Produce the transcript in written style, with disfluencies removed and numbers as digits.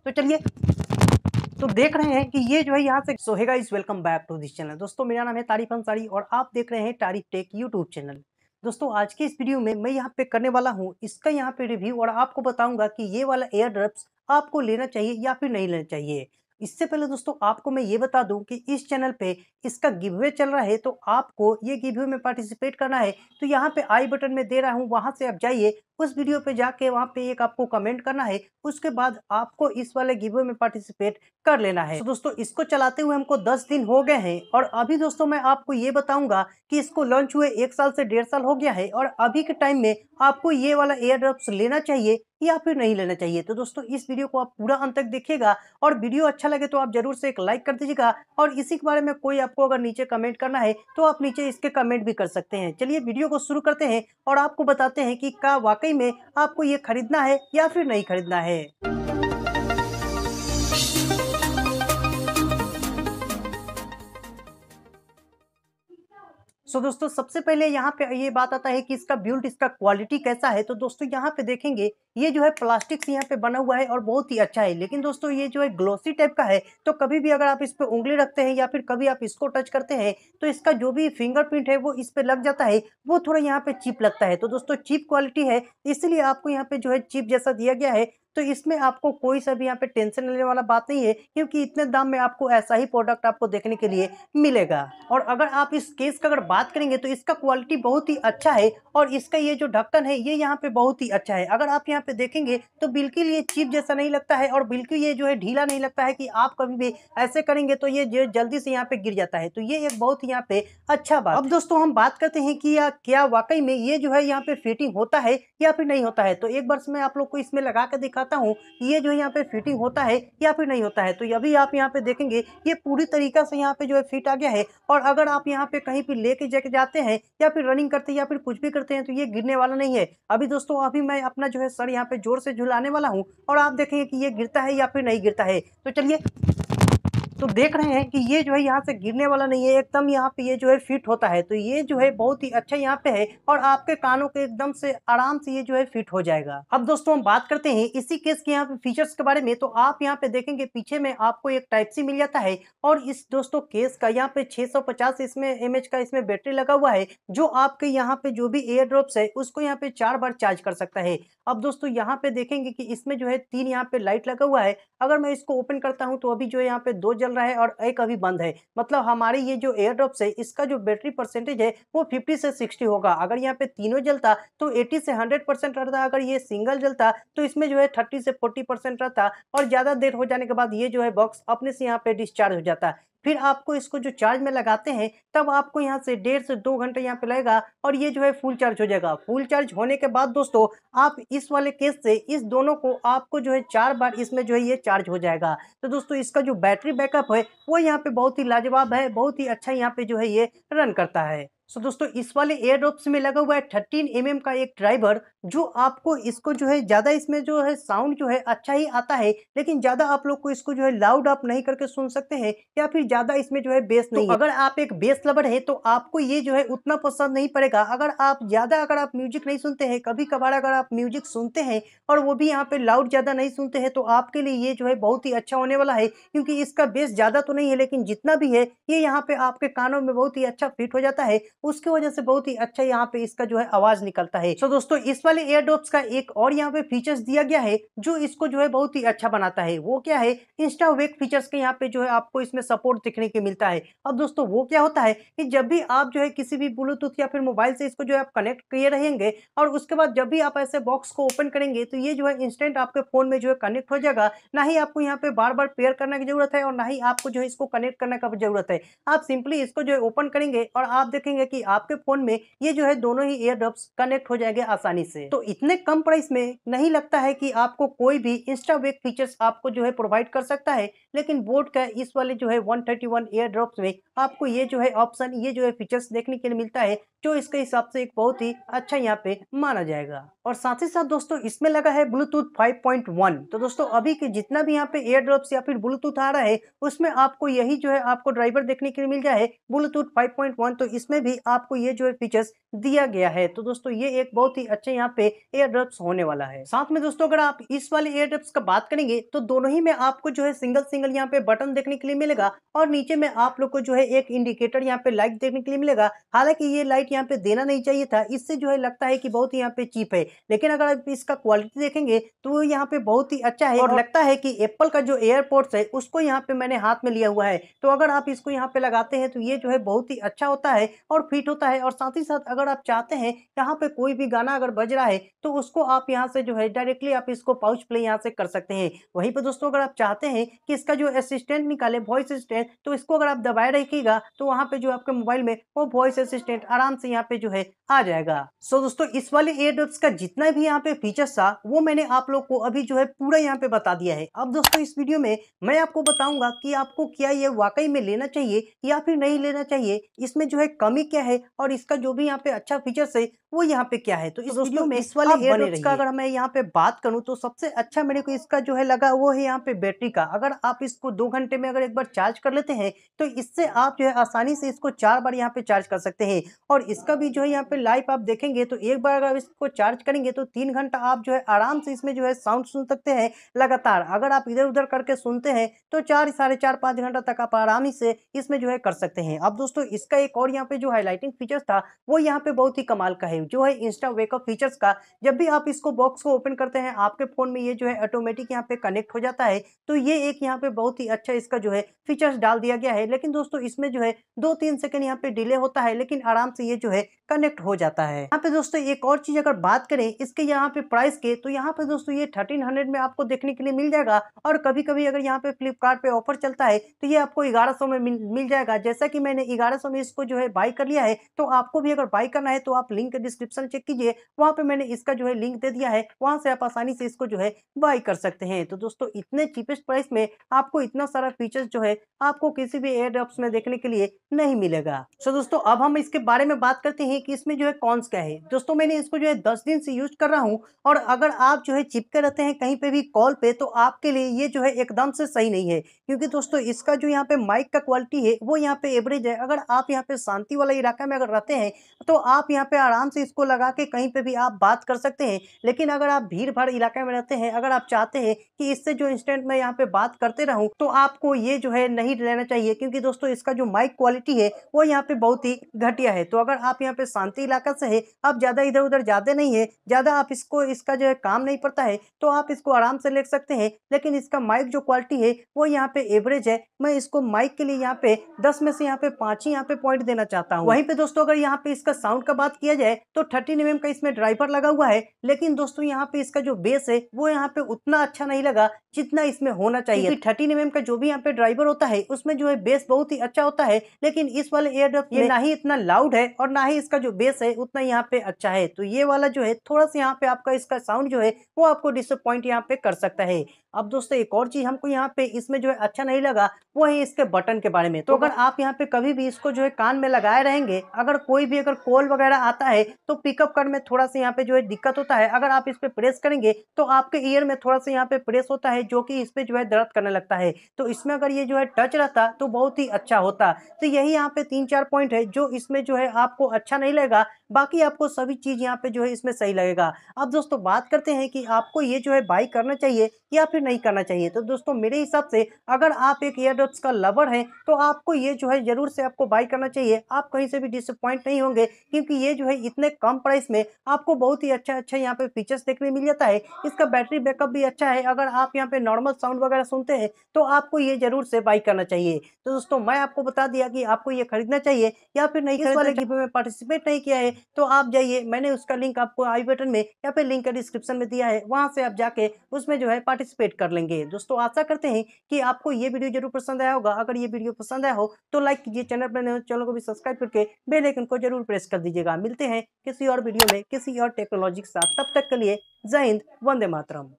तो चलिए, तो देख रहे हैं कि ये जो है यहाँ से so hey guys, welcome back to this channel. दोस्तों मेरा नाम है तारिफ अंसारी और आप देख रहे हैं तारीफ टेक यूट्यूब चैनल। दोस्तों आज के इस वीडियो में मैं यहाँ पे करने वाला हूँ इसका यहाँ पे रिव्यू और आपको बताऊंगा कि ये वाला एयर ड्रॉप्स आपको लेना चाहिए या फिर नहीं लेना चाहिए। इससे पहले दोस्तों आपको मैं ये बता दूं कि इस चैनल पे इसका गिवअवे चल रहा है, तो आपको ये गिवअवे में पार्टिसिपेट करना है। तो यहाँ पे आई बटन में दे रहा हूँ, वहां से आप जाइए, उस वीडियो पे जाके वहाँ पे एक आपको कमेंट करना है। उसके बाद आपको इस वाले गिवअवे में पार्टिसिपेट कर लेना है। तो दोस्तों इसको चलाते हुए हमको 10 दिन हो गए हैं और अभी दोस्तों मैं आपको ये बताऊंगा कि इसको लॉन्च हुए 1 साल से 1.5 साल हो गया है और अभी के टाइम में आपको ये वाला एयर ड्रॉप्स लेना चाहिए या फिर नहीं लेना चाहिए। तो दोस्तों इस वीडियो को आप पूरा अंत तक देखिएगा और वीडियो अच्छा लगे तो आप जरूर से एक लाइक कर दीजिएगा और इसी के बारे में कोई आपको अगर नीचे कमेंट करना है तो आप नीचे इसके कमेंट भी कर सकते हैं। चलिए वीडियो को शुरू करते हैं और आपको बताते हैं कि क्या वाकई में आपको ये खरीदना है या फिर नहीं खरीदना है। दोस्तों सबसे पहले यहाँ पे ये बात आता है कि इसका बिल्ड, इसका क्वालिटी कैसा है। तो दोस्तों यहाँ पे देखेंगे ये जो है प्लास्टिक से यहाँ पे बना हुआ है और बहुत ही अच्छा है, लेकिन दोस्तों ये जो है ग्लोसी टाइप का है। तो कभी भी अगर आप इस पे उंगली रखते हैं या फिर कभी आप इसको टच करते हैं तो इसका जो भी फिंगरप्रिंट है वो इस पे लग जाता है, वो थोड़ा यहाँ पे चिप लगता है। तो दोस्तों चिप क्वालिटी है, इसलिए आपको यहाँ पे जो है चिप जैसा दिया गया है। तो इसमें आपको कोई सा भी यहाँ पे टेंशन लेने वाला बात नहीं है, क्योंकि इतने दाम में आपको ऐसा ही प्रोडक्ट आपको देखने के लिए मिलेगा। और अगर आप इस केस का अगर बात करेंगे तो इसका क्वालिटी बहुत ही अच्छा है और इसका ये जो ढक्कन है ये यहाँ पे बहुत ही अच्छा है। अगर आप यहाँ पे देखेंगे तो बिल्कुल ये चिप जैसा नहीं लगता है और बिल्कुल ये जो है ढीला नहीं लगता है कि आप कभी भी ऐसे करेंगे तो ये जो जल्दी से यहाँ पे गिर जाता है। तो ये एक बहुत ही यहाँ पे अच्छा बात। अब दोस्तों हम बात करते हैं कि क्या वाकई में ये जो है यहाँ पे फिटिंग होता है या फिर नहीं होता है। तो एक बार मैं आप लोग को इसमें लगा कर दिखाता हूँ ये जो यहाँ पे फिटिंग होता है या फिर नहीं होता है। तो अभी आप यहाँ पे देखेंगे ये पूरी तरीका से यहाँ पे जो है फिट आ गया है और अगर आप यहाँ पे कहीं पे लेके जाके जाते हैं या फिर रनिंग करते हैं या फिर कुछ भी करते हैं तो ये गिरने वाला नहीं है। अभी दोस्तों अभी मैं अपना जो है सर यहाँ पे जोर से झुलाने वाला हूँ और आप देखेंगे कि ये गिरता है या फिर नहीं गिरता है। तो चलिए, तो देख रहे हैं कि ये जो है यहाँ से गिरने वाला नहीं है, एकदम यहाँ पे ये जो है फिट होता है। तो ये जो है बहुत ही अच्छा यहाँ पे है और आपके कानों के एकदम से आराम से ये जो है फिट हो जाएगा। अब दोस्तों हम बात करते हैं इसी केस के यहाँ पे फीचर्स के बारे में। तो आप यहाँ पे देखेंगे पीछे में आपको एक टाइप सी मिल जाता है और इस दोस्तों केस का यहाँ पे 650 इसमें mAh का इसमें बैटरी लगा हुआ है, जो आपके यहाँ पे जो भी एयर ड्रॉप्स है उसको यहाँ पे 4 बार चार्ज कर सकता है। अब दोस्तों यहाँ पे देखेंगे कि इसमें जो है 3 यहाँ पे लाइट लगा हुआ है। अगर मैं इसको ओपन करता हूँ तो अभी जो है यहाँ पे 2 जल रहा है और एक अभी बंद है। मतलब हमारे ये जो एयर ड्रॉप्स है इसका जो बैटरी परसेंटेज है वो 50 से 60 होगा। अगर यहाँ पे तीनों जलता तो 80 से 100% रहता। अगर ये सिंगल जलता तो इसमें जो है 30 से 40% रहता और ज्यादा देर हो जाने के बाद ये जो है बॉक्स अपने से यहाँ पे डिस्चार्ज हो जाता। फिर आपको इसको जो चार्ज में लगाते हैं तब आपको यहाँ से 1.5 से 2 घंटे यहाँ पे लगेगा और ये जो है फुल चार्ज हो जाएगा। फुल चार्ज होने के बाद दोस्तों आप इस वाले केस से इस दोनों को आपको जो है 4 बार इसमें जो है ये चार्ज हो जाएगा। तो दोस्तों इसका जो बैटरी बैकअप है वो यहाँ पे बहुत ही लाजवाब है, बहुत ही अच्छा यहाँ पे जो है ये रन करता है। दोस्तों इस वाले एयर ड्रॉप्स में लगा हुआ है 13 mm का एक ड्राइवर, जो आपको इसको जो है ज्यादा इसमें जो है साउंड जो है अच्छा ही आता है, लेकिन ज्यादा आप लोग को इसको जो है लाउड आप नहीं करके सुन सकते हैं या फिर ज्यादा इसमें जो है बेस नहीं है। अगर आप एक बेस लवर है तो आपको ये जो है उतना पसंद नहीं पड़ेगा। अगर आप म्यूजिक नहीं सुनते हैं, कभी कभार अगर आप म्यूजिक सुनते हैं और वो भी यहाँ पे लाउड ज्यादा नहीं सुनते हैं, तो आपके लिए ये जो है बहुत ही अच्छा होने वाला है, क्योंकि इसका बेस ज्यादा तो नहीं है लेकिन जितना भी है ये यहाँ पे आपके कानों में बहुत ही अच्छा फिट हो जाता है। उसकी वजह से बहुत ही अच्छा यहाँ पे इसका जो है आवाज निकलता है। दोस्तों इस वाले एयरडॉप्स का एक और यहाँ पे फीचर्स दिया गया है जो इसको जो है बहुत ही अच्छा बनाता है। वो क्या है, इंस्टा वेक फीचर्स के यहाँ पे जो है आपको इसमें सपोर्ट देखने को मिलता है। अब दोस्तों वो क्या होता है कि जब भी आप जो है किसी भी ब्लूटूथ या फिर मोबाइल से इसको जो है आप कनेक्ट किए रहेंगे और उसके बाद जब भी आप ऐसे बॉक्स को ओपन करेंगे तो ये जो है इंस्टेंट आपके फोन में जो है कनेक्ट हो जाएगा। ना ही आपको यहाँ पे बार बार पेयर करने की जरूरत है और ना ही आपको जो है इसको कनेक्ट करने का जरूरत है। आप सिंपली इसको जो है ओपन करेंगे और आप देखेंगे कि आपके फोन में ये जो है दोनों ही एयर ड्रॉप्स कनेक्ट हो जाएंगे आसानी से। तो इतने कम प्राइस में नहीं लगता है कि आपको कोई भी इंस्टा वेक फीचर्स आपको जो है प्रोवाइड कर सकता है, लेकिन बोट का इस वाले जो है 131 एयर ड्रॉप्स में आपको ये जो है ऑप्शन, ये जो है फीचर्स देखने के लिए मिलता है, जो इसके हिसाब से एक बहुत ही अच्छा यहाँ पे माना जाएगा। और साथ ही साथ दोस्तों इसमें लगा है ब्लूटूथ 5.1। तो दोस्तों अभी के जितना भी यहाँ पे एयर ड्रॉप्स या फिर ब्लूटूथ आ रहा है उसमें आपको यही जो है आपको ड्राइवर देखने के लिए मिल जाए ब्लूटूथ 5.1। तो इसमें भी आपको ये जो है फीचर्स दिया गया है। तो दोस्तों ये एक बहुत ही अच्छे यहाँ पे एयरड्रॉप्स होने वाला है। साथ में दोस्तों अगर आप इस वाले एयरड्रॉप्स का बात करेंगे तो दोनों ही में आपको जो है सिंगल सिंगल यहाँ पे बटन देखने के लिए मिलेगा और नीचे में आप लोग को जो है एक इंडिकेटर यहाँ पे लाइट देखने के लिए मिलेगा। हालांकि ये लाइट यहाँ पे देना नहीं चाहिए था, इससे जो है लगता है कि बहुत ही यहाँ पे चीप है, लेकिन अगर आप इसका क्वालिटी देखेंगे तो यहाँ पे बहुत ही अच्छा है और लगता है कि एप्पल का जो एयरपोर्ट्स है उसको यहाँ पे मैंने हाथ में लिया हुआ है। तो अगर आप इसको यहाँ पे लगाते हैं तो ये जो है बहुत ही अच्छा होता है और फिट होता है। और साथ ही साथ अगर आप चाहते हैं यहाँ पे कोई भी गाना अगर बज रहा है तो उसको आप यहाँ से जो है डायरेक्टली आप इसको पाउच प्ले यहाँ से कर सकते हैं। वहीं पे दोस्तों अगर आप चाहते हैं कि इसका जो असिस्टेंट निकाले वॉइस असिस्टेंट, तो इसको अगर आप दबाए रखिएगा तो वहाँ पे जो आपके मोबाइल में वो वॉइस असिस्टेंट आराम से यहाँ पे जो है आ जाएगा। सो दोस्तों इस वाले एयरडॉप्स का जितना भी यहाँ पे फीचर्स था वो मैंने आप लोग को अभी जो है पूरा यहाँ पे बता दिया है। अब दोस्तों इस वीडियो में मैं आपको बताऊंगा कि आपको क्या ये वाकई में लेना चाहिए या फिर नहीं लेना चाहिए, इसमें जो है कमी क्या है और इसका जो भी यहाँ पे अच्छा फीचर्स है वो यहाँ पे क्या है। तो इस वीडियो में इस वाले एयरडॉप्स का अगर मैं यहाँ पे बात करूँ तो सबसे अच्छा मेरे को इसका जो है लगा वो है यहाँ पे बैटरी का। अगर आप इसको 2 घंटे में अगर एक बार चार्ज कर लेते हैं तो इससे आप जो है आसानी से इसको 4 बार यहाँ पे चार्ज कर सकते हैं। और इसका भी जो है यहाँ पे लाइफ आप देखेंगे तो एक बार अगर इसको चार्ज करेंगे तो 3 घंटा आप जो है आराम से इसमें जो है साउंड सुन सकते हैं लगातार। अगर आप इधर उधर करके सुनते हैं तो 4 साढ़े 4-5 घंटा तक आप आरामी से इसमें जो है कर सकते हैं। अब दोस्तों इसका एक और यहाँ पे जो हाईलाइटिंग फीचर्स था वो यहाँ पे बहुत ही कमाल का है, जो है इंस्टा वेकअप फीचर्स का। जब भी आप इसको बॉक्स को ओपन करते हैं आपके फोन में ये जो है ऑटोमेटिक यहाँ पे कनेक्ट हो जाता है। तो ये एक यहाँ पे बहुत ही अच्छा इसका जो है फीचर्स डाल दिया गया है। लेकिन दोस्तों इसमें जो है 2-3 सेकंड यहाँ पे डिले होता है, लेकिन आराम से ये जो है कनेक्ट हो जाता है। यहाँ पे दोस्तों एक और चीज अगर बात करें इसके यहाँ पे प्राइस के, तो यहाँ पे दोस्तों ये 1300 में आपको देखने के लिए मिल जाएगा। और कभी कभी अगर यहाँ पे फ्लिपकार्ट पे ऑफर चलता है तो ये आपको 1100 में मिल जाएगा। जैसा कि मैंने 1100 में इसको जो है बाई कर लिया है, तो आपको भी अगर बाई करना है तो आप लिंक डिस्क्रिप्शन चेक कीजिए, वहां पे मैंने इसका जो है लिंक दे दिया है, वहां से आप आसानी से इसको जो है बाई कर सकते हैं। तो दोस्तों इतने चीपेस्ट प्राइस में आपको इतना सारा फीचर्स जो है आपको किसी भी एयरड्रॉप्स में देखने के लिए नहीं मिलेगा। सो दोस्तों अब हम इसके बारे में बात करते हैं कि इसमें जो है कॉन्स क्या है। दोस्तों मैंने इसको जो है 10 दिन से यूज कर रहा हूं और अगर आप जो है चिपके रहते हैं कहीं पे भी कॉल पे तो आपके लिए ये जो है एकदम से सही नहीं है, क्योंकि दोस्तों इसका जो यहाँ पे माइक का क्वालिटी है वो यहाँ पे एवरेज है। अगर आप यहाँ पे शांति वाला इलाका में अगर रहते हैं तो आप यहाँ पे आराम से इसको लगा के कहीं पे भी आप बात कर सकते हैं। लेकिन अगर आप भीड़ भाड़ इलाके में रहते हैं, अगर आप चाहते हैं कि इससे जो इंस्टेंट में यहाँ पे बात करते रहूं, तो आपको ये जो है नहीं लेना चाहिए, क्योंकि दोस्तों इसका जो माइक क्वालिटी है वो यहाँ पे बहुत ही घटिया है। तो अगर आप यहाँ पे शांति इलाका से है, आप ज्यादा इधर उधर जाते नहीं है, ज्यादा आप इसको इसका जो है काम नहीं पड़ता है, तो आप इसको आराम से ले सकते हैं। लेकिन इसका माइक जो क्वालिटी है वो यहाँ पे एवरेज है। मैं इसको माइक के लिए यहाँ पे 10 में से यहाँ पे 5 ही यहाँ पे पॉइंट देना चाहता हूँ। वहीं पे दोस्तों अगर यहाँ पे इसका साउंड का बात किया जाए तो 13 mm का इसमें ड्राइवर लगा हुआ है, लेकिन दोस्तों यहाँ पे इसका जो बेस है वो यहाँ पे उतना अच्छा नहीं लगा जितना इसमें होना चाहिए। 13 mm का जो भी यहाँ पे ड्राइवर होता है उसमें जो है बेस बहुत ही अच्छा होता है, लेकिन इस वाले एयरडॉप्स में ना ही इतना लाउड है और ना ही इसका जो बेस है उतना यहाँ पे अच्छा है। तो ये वाला जो है थोड़ा सा यहाँ पे आपका इसका साउंड जो है वो आपको डिसअपॉइंट यहाँ पे कर सकता है। अब दोस्तों एक और चीज हमको यहाँ पे इसमें जो है अच्छा नहीं लगा वो है इसके बटन के बारे में। तो अगर आप यहाँ पे कभी भी इसको जो है कान में लगाए रहेंगे, अगर कोई भी अगर कॉल वगैरह आता है तो पिकअप करने में थोड़ा सा यहाँ पे जो है दिक्कत होता है। अगर आप इस पे प्रेस करेंगे तो आपके ईयर में थोड़ा सा यहाँ पे प्रेस होता है, जो कि इस पे जो है दर्द करने लगता है। तो इसमें अगर ये जो है टच रहता तो बहुत ही अच्छा होता। तो यही यहाँ पे 3-4 पॉइंट है जो इसमें जो है आपको अच्छा नहीं लगेगा, बाकी आपको सभी चीज यहाँ पे जो है इसमें सही लगेगा। अब दोस्तों बात करते हैं कि आपको ये जो है बाई करना चाहिए या फिर नहीं करना चाहिए। तो दोस्तों मेरे हिसाब से अगर आप एक एयरडॉप्स का लवर हैं तो आपको ये जो है जरूर से आपको बाई करना चाहिए। आप कहीं से भी डिसअपॉइंट नहीं होंगे, क्योंकि ये जो है इतने कम प्राइस में आपको बहुत ही अच्छा यहाँ पे फीचर्स देखने मिल जाता है। इसका बैटरी बैकअप भी अच्छा है। अगर आप यहाँ पे नॉर्मल साउंड वगैरह सुनते हैं तो आपको ये जरूर से बाई करना चाहिए। तो दोस्तों मैं आपको बता दिया कि आपको ये खरीदना चाहिए या फिर नहीं। इस वाले गिव में पार्टिसिपेट नहीं किया है तो आप जाइए, मैंने उसका लिंक आपको आई बटन में या फिर लिंक का डिस्क्रिप्शन में दिया है, वहां से आप जाके उसमें जो है पार्टिसिपेट कर लेंगे। दोस्तों आशा करते हैं कि आपको ये वीडियो जरूर पसंद आया होगा। अगर ये वीडियो पसंद आया हो तो लाइक कीजिए, चैनल पर नए हो चैनल को भी सब्सक्राइब करके बेल आइकन को जरूर प्रेस कर दीजिएगा। मिलते हैं किसी और वीडियो में किसी और टेक्नोलॉजी के साथ, तब तक के लिए जय हिंद, वंदे मातरम।